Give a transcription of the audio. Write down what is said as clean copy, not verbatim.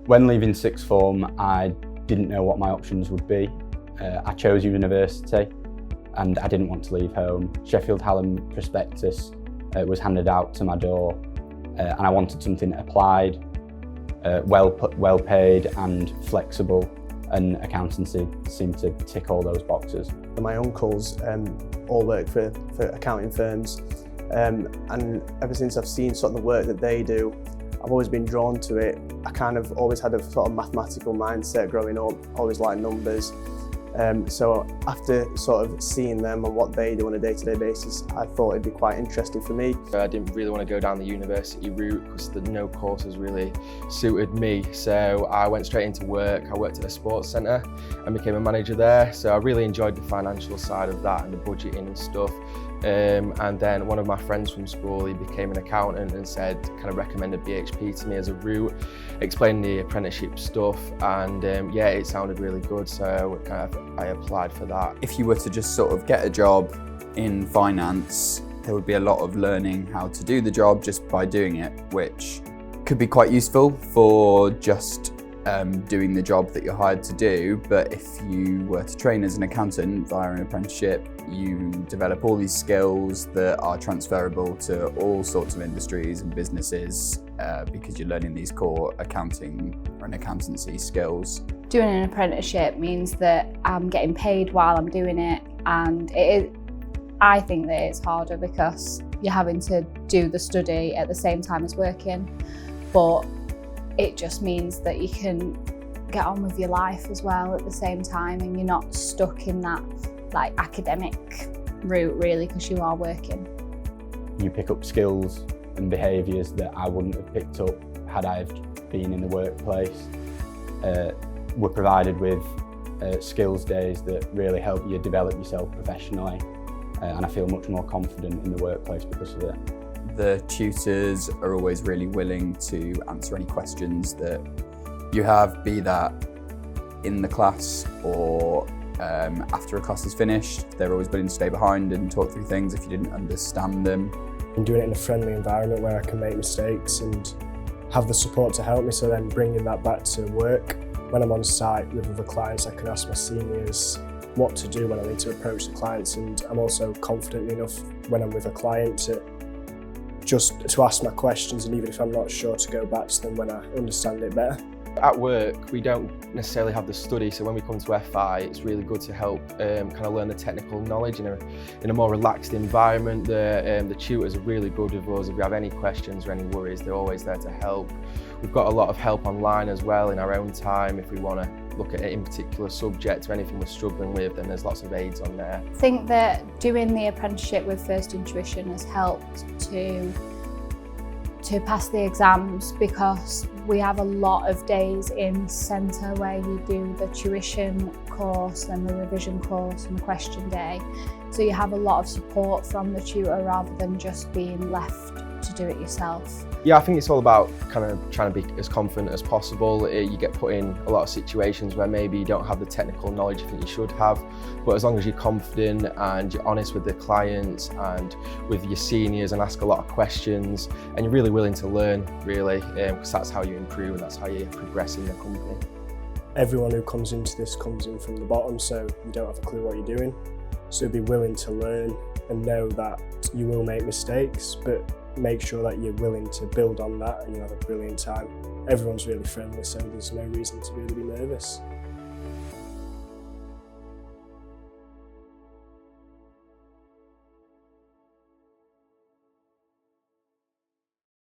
When leaving sixth form, I didn't know what my options would be. I chose university and I didn't want to leave home. Sheffield Hallam prospectus was handed out to my door and I wanted something applied, well paid and flexible, and accountancy seemed to tick all those boxes. My uncles all work for accounting firms, and ever since I've seen sort of the work that they do, I've always been drawn to it. I kind of always had a sort of mathematical mindset growing up, always liked numbers. So after sort of seeing them and what they do on a day-to-day basis, I thought it'd be quite interesting for me. I didn't really want to go down the university route because no courses really suited me. So I went straight into work. I worked at a sports centre and became a manager there. So I really enjoyed the financial side of that and the budgeting and stuff. And then one of my friends from school, he became an accountant and recommended BHP to me as a route, explained the apprenticeship stuff, and yeah, it sounded really good, so I applied for that. If you were to just sort of get a job in finance, there would be a lot of learning how to do the job just by doing it, which could be quite useful for just doing the job that you're hired to do. But if you were to train as an accountant via an apprenticeship, you develop all these skills that are transferable to all sorts of industries and businesses because you're learning these core accounting and accountancy skills. Doing an apprenticeship means that I'm getting paid while I'm doing it, and I think that it's harder because you're having to do the study at the same time as working, but it just means that you can get on with your life as well at the same time, and you're not stuck in that academic route really, because you are working. You pick up skills and behaviours that I wouldn't have picked up had I been in the workplace. We're provided with skills days that really help you develop yourself professionally, and I feel much more confident in the workplace because of it. The tutors are always really willing to answer any questions that you have, be that in the class or after a class is finished. They're always willing to stay behind and talk through things if you didn't understand them. I'm doing it in a friendly environment where I can make mistakes and have the support to help me, so then bringing that back to work. When I'm on site with other clients, I can ask my seniors what to do when I need to approach the clients, and I'm also confident enough when I'm with a client to ask my questions, and even if I'm not sure, to go back to them when I understand it better. At work, we don't necessarily have the study, so when we come to FI, it's really good to help learn the technical knowledge in a more relaxed environment. The tutors are really good with us. If we have any questions or any worries, they're always there to help. We've got a lot of help online as well in our own time. If we want to look at it in particular subject or anything we're struggling with, then there's lots of aids on there. I think that doing the apprenticeship with First Intuition has helped to pass the exams, because we have a lot of days in centre where you do the tuition course, then the revision course and the question day. So you have a lot of support from the tutor rather than just being left to do it yourself. Yeah, I think it's all about trying to be as confident as possible. You get put in a lot of situations where maybe you don't have the technical knowledge you think you should have, but as long as you're confident and you're honest with the clients and with your seniors and ask a lot of questions, and you're really willing to learn, really, because that's how you improve and that's how you progress in the company. Everyone who comes into this comes in from the bottom, so you don't have a clue what you're doing. So be willing to learn and know that you will make mistakes, but make sure that you're willing to build on that and you have a brilliant time. Everyone's really friendly, so there's no reason to really be nervous.